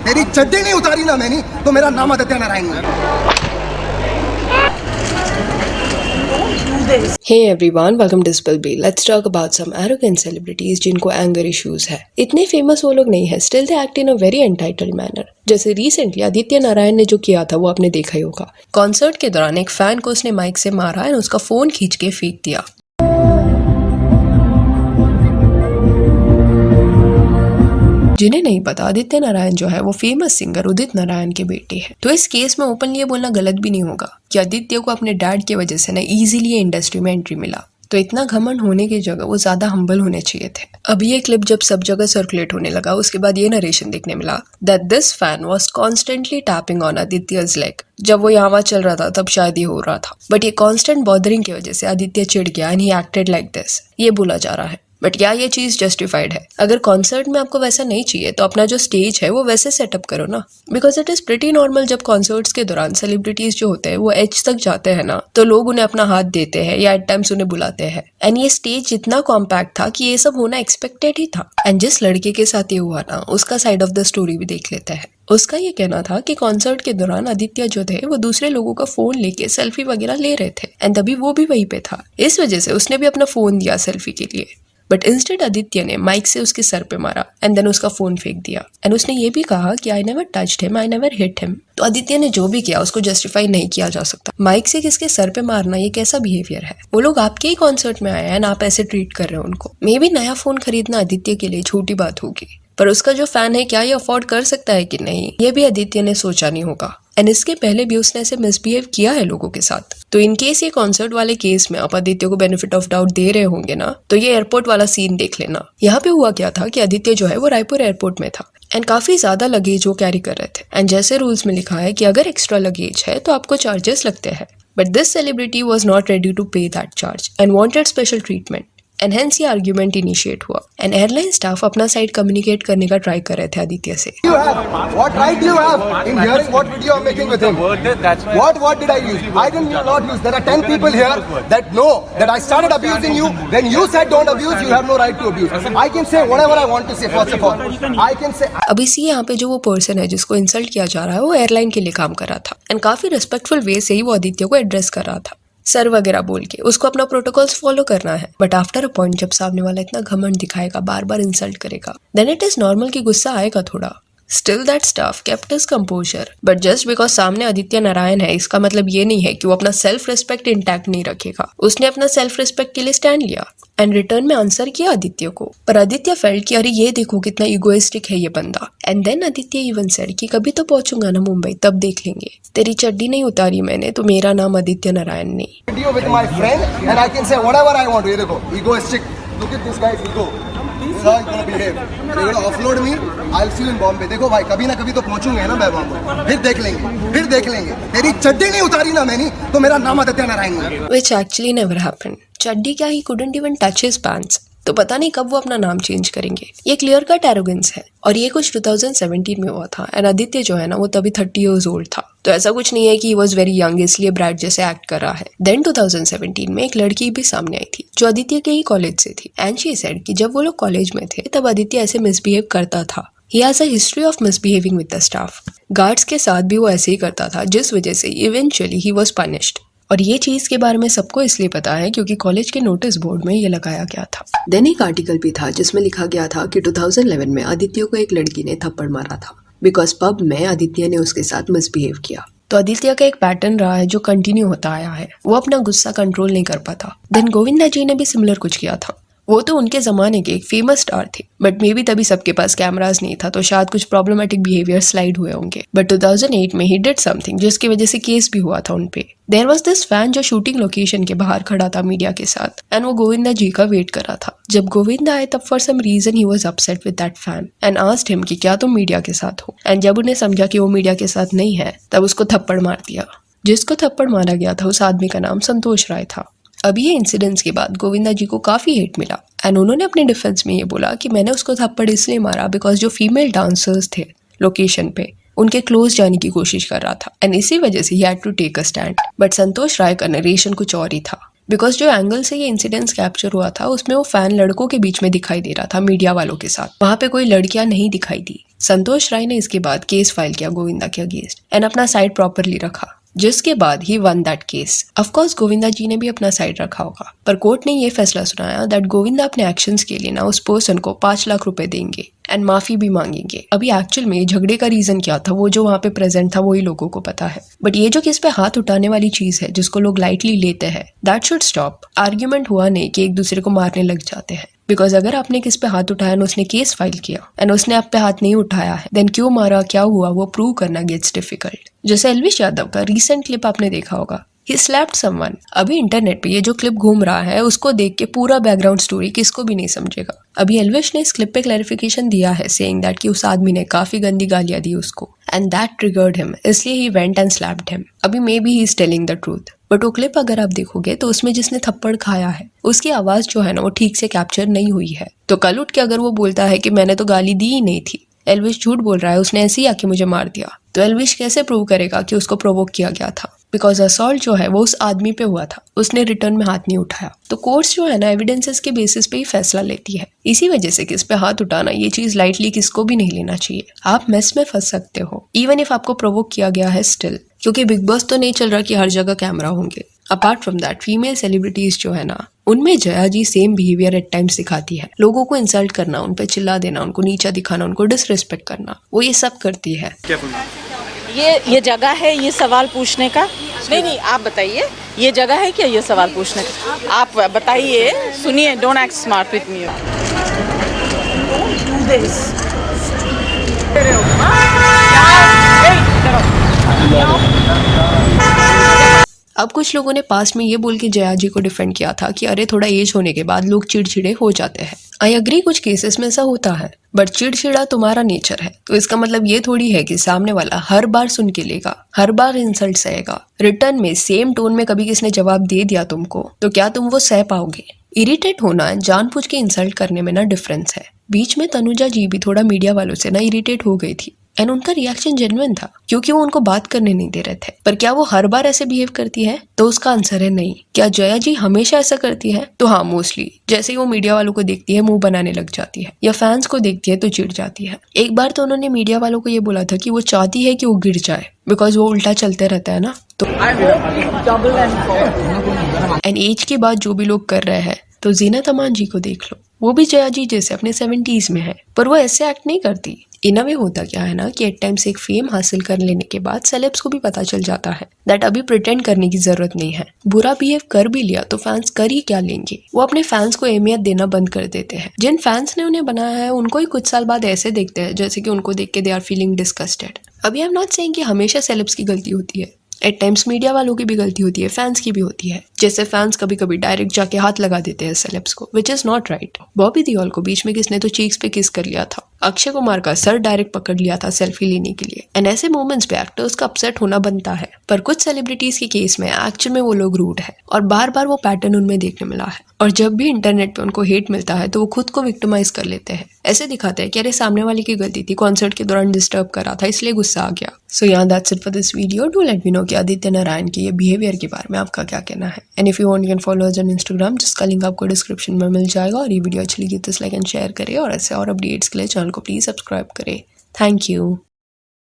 तेरी चड्डी नहीं उतारी ना मैंने तो मेरा नाम आदित्य नारायण है। Hey everyone, welcome to Spillbee. Let's talk about some arrogant celebrities जिनको anger issues है। इतने फेमस वो लोग नहीं है, still they act in a very entitled manner। जैसे रिसेंटली आदित्य नारायण ने जो किया था वो आपने देखा ही होगा। कॉन्सर्ट के दौरान एक फैन को उसने माइक से मारा और उसका फोन खींच के फेंक दिया। जिन्हें नहीं पता, आदित्य नारायण जो है वो फेमस सिंगर उदित नारायण के बेटे हैं। तो इस केस में ओपनली ये बोलना गलत भी नहीं होगा कि आदित्य को अपने डैड की वजह से ना इजीली ये इंडस्ट्री में एंट्री मिला। तो इतना घमंड होने की जगह वो ज्यादा हम्बल होने चाहिए थे। अभी ये क्लिप जब सब जगह सर्कुलेट होने लगा, उसके बाद ये नरेशन देखने मिला that this fan was constantly tapping on Aditya's leg. जब वो यहाँ चल रहा था तब शायद ये हो रहा था, बट ये कॉन्स्टेंट बॉदरिंग की वजह से आदित्य चिढ़ गया and he acted like this. ये बोला जा रहा है, बट क्या ये चीज जस्टिफाइड है? अगर कॉन्सर्ट में आपको वैसा नहीं चाहिए तो अपना जो स्टेज है वो वैसे सेटअप करो ना, because it is pretty normal जब कॉन्सर्ट्स के दौरान सेलिब्रिटीज जो होते हैं वो एज तक जाते हैं ना, तो लोग उन्हें अपना हाथ देते हैं या एट टाइम्स उन्हें बुलाते हैं। एंड ये स्टेज जितना कॉम्पैक्ट था कि ये सब होना एक्सपेक्टेड ही था। एंड जिस लड़के के साथ ये हुआ ना, उसका साइड ऑफ द स्टोरी भी देख लेते हैं। उसका ये कहना था कि कॉन्सर्ट के दौरान आदित्य जो थे वो दूसरे लोगों का फोन लेके सेल्फी वगैरह ले रहे थे एंड तभी वो भी वहीं पे था, इस वजह से उसने भी अपना फोन दिया सेल्फी के लिए। बट इंस्टेड आदित्य ने माइक से उसके सर पे मारा एंड देन उसका फोन फेंक दिया। एंड उसने ये भी कहा कि I never touched him, I never hit him. तो आदित्य ने जो भी किया उसको जस्टिफाई नहीं किया जा सकता। माइक से किसके सर पे मारना ये कैसा बिहेवियर है? वो लोग आपके ही कॉन्सर्ट में आए हैं एंड आप ऐसे ट्रीट कर रहे हो उनको। मे बी नया फोन खरीदना आदित्य के लिए छोटी बात होगी, पर उसका जो फैन है क्या ये अफोर्ड कर सकता है कि नहीं, ये भी आदित्य ने सोचा नहीं होगा। एंड इसके पहले भी उसने ऐसे मिसबिहेव किया है लोगों के साथ। तो इन केस ये कॉन्सर्ट वाले केस में आप आदित्य को बेनिफिट ऑफ डाउट दे रहे होंगे ना, तो ये एयरपोर्ट वाला सीन देख लेना। यहाँ पे हुआ क्या था कि आदित्य जो है वो रायपुर एयरपोर्ट में था एंड काफी ज्यादा लगेज वो कैरी कर रहे थे। एंड जैसे रूल्स में लिखा है कि अगर एक्स्ट्रा लगेज है तो आपको चार्जेस लगते हैं, but this celebrity was not ready to pay that charge and wanted special treatment. And hence ये आर्ग्यूमेंट इनिशिएट हुआ एंड एयरलाइन स्टाफ अपना साइड कम्युनिकेट करने का ट्राई कर रहे थे आदित्य से। What right do you have in hearing what video I'm making with him? What did I use? I did not use. There are 10 people here that know that I started abusing you. When you said don't abuse, you have no right to abuse. I can say whatever I want to say. First of all, I can say. अब इसी यहाँ पे जो वो person है जिसको insult किया जा रहा है वो एयरलाइन के लिए काम कर रहा था एंड काफी रिस्पेक्टफुल वे से ही वो आदित्य को एड्रेस कर रहा था, सर वगैरह बोल के। उसको अपना प्रोटोकॉल्स फॉलो करना है, बट आफ्टर अ पॉइंट जब सामने वाला इतना घमंड दिखाएगा, बार बार इंसल्ट करेगा, देन इट इज नॉर्मल कि गुस्सा आएगा थोड़ा। Still that staff kept his composer, but just because सामने आदित्य नारायण है इसका मतलब ये नहीं है कि वो अपना सेल्फ रिस्पेक्ट इंटैक्ट नहीं रखेगा। उसने अपना सेल्फ रिस्पेक्ट के लिए स्टैंड लिया एंड रिटर्न में आंसर किया आदित्य को। पर आदित्य फेल्ट कि अरे ये देखो कितना इगोइस्टिक है ये बंदा। And then Aditya even said कि कभी तो पहुंचूंगा ना मुंबई, तब देख लेंगे। तेरी चड्डी नहीं उतारी मैंने तो मेरा नाम आदित्य नारायण नहीं। Video with my friend and I can say whatever I want to. ये देखो, egoistic. Look at this guy's ego. This is how he's gonna behave. You're gonna offload me. I'll see you in Bombay. देखो भाई, कभी ना कभी तो पहुंचूंगे ना मैं बॉम्बे। फिर देख लेंगे। तेरी चड्डी नहीं उतारी ना मैंने तो मेरा नाम आदित्य नारायण है। Which actually never happened. चड्डी क्या, ही couldn't even touch his pants. तो पता नहीं कब वो अपना नाम चेंज करेंगे। ये क्लियर कट एरोगेंस है और ये कुछ 2017 में हुआ था एंड आदित्य जो है ना वो तभी 30 years old था। तो ऐसा कुछ नहीं है कि ही वॉज वेरी यंग इसलिए ब्राइट जैसे एक्ट कर रहा है। देन 2017 में एक लड़की भी सामने आई थी जो आदित्य के ही कॉलेज से थी एंड शी सेड कि जब वो लोग कॉलेज में थे तब आदित्य ऐसे मिसबिहेव करता था। He has a history of misbehaving with the staff. Guards के साथ भी वो ऐसे ही करता था, जिस वजह से इवेंचुअली ही वॉज पनिश्ड। और ये चीज के बारे में सबको इसलिए पता है क्योंकि कॉलेज के नोटिस बोर्ड में ये लगाया गया था। देन एक आर्टिकल भी था जिसमें लिखा गया था कि 2011 में आदित्य को एक लड़की ने थप्पड़ मारा था बिकॉज पब में आदित्य ने उसके साथ मिसबिहेव किया। तो आदित्य का एक पैटर्न रहा है जो कंटिन्यू होता आया है, वो अपना गुस्सा कंट्रोल नहीं कर पाता। देन गोविंदा जी ने भी सिमिलर कुछ किया था। वो तो उनके जमाने के एक फेमस स्टार थे, बट मे बी तभी सबके पास कैमरास नहीं था तो शायद कुछ प्रॉब्लमेटिक बिहेवियर स्लाइड हुए होंगे। बट 2008 में ही डिड समथिंग जिसकी वजह से केस भी हुआ था उनपे। देयर वाज दिस फैन जो शूटिंग लोकेशन के बाहर खड़ा था मीडिया के साथ एंड वो गोविंदा जी का वेट कर रहा था। जब गोविंदा आए तब for some reason he was upset with that fan and asked him कि क्या तुम मीडिया के साथ हो। एंड जब उन्हें समझा कि वो मीडिया के साथ नहीं है तब उसको थप्पड़ मार दिया। जिसको थप्पड़ मारा गया था उस आदमी का नाम संतोष राय था। अब ये इंसिडेंट्स के बाद गोविंदा जी को काफी हेट मिला एंड उन्होंने अपने डिफेंस में ये बोला कि मैंने उसको थप्पड़ इसलिए मारा बिकॉज जो फीमेल डांसर्स थे लोकेशन पे उनके क्लोज जाने की कोशिश कर रहा था एंड इसी वजह से ही had to take a stand. But Santosh Rai का नरेशन कुछ और ही था बिकॉज जो एंगल से ये इंसिडेंट्स कैप्चर हुआ था उसमें वो फैन लड़कों के बीच में दिखाई दे रहा था मीडिया वालों के साथ। वहां पे कोई लड़कियां नहीं दिखाई दी, संतोष राय ने इसके बाद केस फाइल किया गोविंदा के अगेंस्ट एंड अपना साइड प्रॉपरली रखा, जिसके बाद ही won that case. Of course Govinda ji ने भी अपना साइड रखा होगा, पर कोर्ट ने ये फैसला सुनाया दैट गोविंदा अपने एक्शंस के लिए ना उस पर्सन को 5 लाख रुपए देंगे एंड माफी भी मांगेंगे। अभी एक्चुअल में झगड़े का रीजन क्या था वो जो वहाँ पे प्रेजेंट था वही लोगों को पता है, बट ये जो किस पे हाथ उठाने वाली चीज है जिसको लोग लाइटली लेते हैं, दैट शुड स्टॉप। आर्ग्यूमेंट हुआ नहीं कि एक दूसरे को मारने लग जाते हैं, बिकॉज अगर आपने किस पे हाथ उठाया और उसने केस फाइल किया एंड उसने आप पे हाथ नहीं उठाया है, देन क्यों मारा, क्या हुआ, वो प्रूव करना गेट्स डिफिकल्ट। जैसे एल्विश यादव का रीसेंट क्लिप आपने देखा होगा, ही स्लैप्ड समवन। अभी इंटरनेट पे ये जो क्लिप घूम रहा है उसको देख के पूरा बैकग्राउंड स्टोरी किसको भी नहीं समझेगा। अभी एल्विश ने इस क्लिप पे क्लैरिफिकेशन दिया है सेइंग दैट कि उस आदमी ने काफी गंदी गालियां दी उसको एंड दैट ट्रिगर्ड हिम, इसलिए ही वेंट एंड स्लैप्ड हिम। अभी maybe he is telling the truth, but वो क्लिप अगर आप देखोगे तो उसमें जिसने थप्पड़ खाया है उसकी आवाज जो है ना वो ठीक से कैप्चर नहीं हुई है। तो कल उठ के अगर वो बोलता है कि मैंने तो गाली दी ही नहीं थी, एल्विश झूठ बोल रहा है, उसने ऐसे ही आके मुझे मार दिया, तो एल्विश कैसे प्रूव करेगा कि उसको प्रोवोक किया गया था? बिकॉज असॉल्ट जो है वो उस आदमी पे हुआ था, उसने रिटर्न में हाथ नहीं उठाया। तो कोर्ट्स जो है ना एविडेंसेस के बेसिस पे ही फैसला लेती है। इसी वजह से किस पे हाथ उठाना ये चीज लाइटली किसको भी नहीं लेना चाहिए। आप मेस में फंस सकते हो इवन इफ आपको प्रोवोक किया गया है स्टिल, क्योंकि बिग बॉस तो नहीं चल रहा कि हर जगह कैमरा होंगे। Apart from that female celebrities जो है ना उनमें जया जी सेम बिहेवियर एट टाइम्स दिखाती है। लोगों को इंसल्ट करना, उन पे चिल्ला देना, उनको नीचा दिखाना, उनको डिसरिस्पेक्ट करना, वो ये सब करती है। ये जगह है ये सवाल पूछने का? नहीं आप बताइए, ये जगह है क्या ये सवाल पूछने का? आप बताइए, सुनिए, don't act smart with me. अब कुछ लोगों ने पास में ये बोल के जया जी को डिफेंड किया था कि अरे थोड़ा एज होने के बाद लोग चिड़चिड़े हो जाते हैं। आई अग्री, कुछ केसेस में ऐसा होता है, बट चिड़चिड़ा तुम्हारा नेचर है, तो इसका मतलब ये थोड़ी है कि सामने वाला हर बार सुन के लेगा, हर बार इंसल्ट सहेगा। रिटर्न में सेम टोन में कभी किसने जवाब दे दिया तुमको, तो क्या तुम वो सह पाओगे? इरिटेट होना जानबूझ के इंसल्ट करने में ना डिफरेंस है। बीच में तनुजा जी भी थोड़ा मीडिया वालों से ना इरिटेट हो गई थी एंड उनका रिएक्शन जेन्युइन था क्योंकि वो उनको बात करने नहीं दे रहे थे। पर क्या वो हर बार ऐसे बिहेव करती है? तो उसका आंसर है नहीं। क्या जया जी हमेशा ऐसा करती है? तो हाँ, मोस्टली। जैसे ही वो मीडिया वालों को देखती है मुंह बनाने लग जाती है, या फैंस को देखती है तो चिढ़ जाती है। एक बार तो उन्होंने मीडिया वालों को ये बोला था कि वो चाहती है कि वो गिर जाए बिकॉज वो उल्टा चलते रहता है ना। तो एंड एज के बाद जो भी लोग कर रहे हैं, तो जीनत अमान जी को देख लो, वो भी जया जी जैसे अपने 70s में है, पर वो ऐसे एक्ट नहीं करती। इन अ वे होता क्या है ना कि एट टाइम्स एक फेम हासिल कर लेने के बाद सेलेब्स को भी पता चल जाता है दैट अभी प्रिटेंड करने की जरूरत नहीं है। बुरा बिहेव कर भी लिया तो फैंस कर ही क्या लेंगे? वो अपने फैंस को अहमियत देना बंद कर देते हैं। जिन फैंस ने उन्हें बनाया है उनको ही कुछ साल बाद ऐसे देखते हैं जैसे कि उनको देख के दे आर फीलिंग डिस्गस्टेड। अभी आई एम नॉट सेइंग कि हमेशा सेलेब्स की गलती होती है, एट टाइम्स मीडिया वालों की भी गलती होती है, फैंस की भी होती है। जैसे फैंस कभी कभी डायरेक्ट जाके हाथ लगा देते हैं सेलेब्स को, which is not right. Bobby Deol को बीच में किसने तो चीक्स पे किस कर लिया था, अक्षय कुमार का सर डायरेक्ट पकड़ लिया था सेल्फी लेने के लिए, एंड ऐसे मोमेंट्स पे एक्टर्स का अपसेट होना बनता है। पर कुछ सेलिब्रिटीज के केस में एक्चुअल में वो लोग रूड है और बार बार वो पैटर्न उनमें देखने मिला है। और जब भी इंटरनेट पे उनको हेट मिलता है तो वो खुद को विक्टिमाइज कर लेते हैं, ऐसे दिखाते हैं कि अरे सामने वाले की गलती थी, कॉन्सर्ट के दौरान डिस्टर्ब करा था इसलिए गुस्सा आ गया। सो या that's it for this video. Do let me know कि आदित्य नारायण के ये बिहेवियर के बारे में आपका क्या कहना है। And if you want you can follow us on Instagram, जिसका लिंक आपको डिस्क्रिप्शन में मिल जाएगा। और ये वीडियो अच्छी लगी तो लाइक एंड शेयर करें, और ऐसे और अपडेट्स के लिए चैनल को प्लीज सब्सक्राइब करें। Thank you.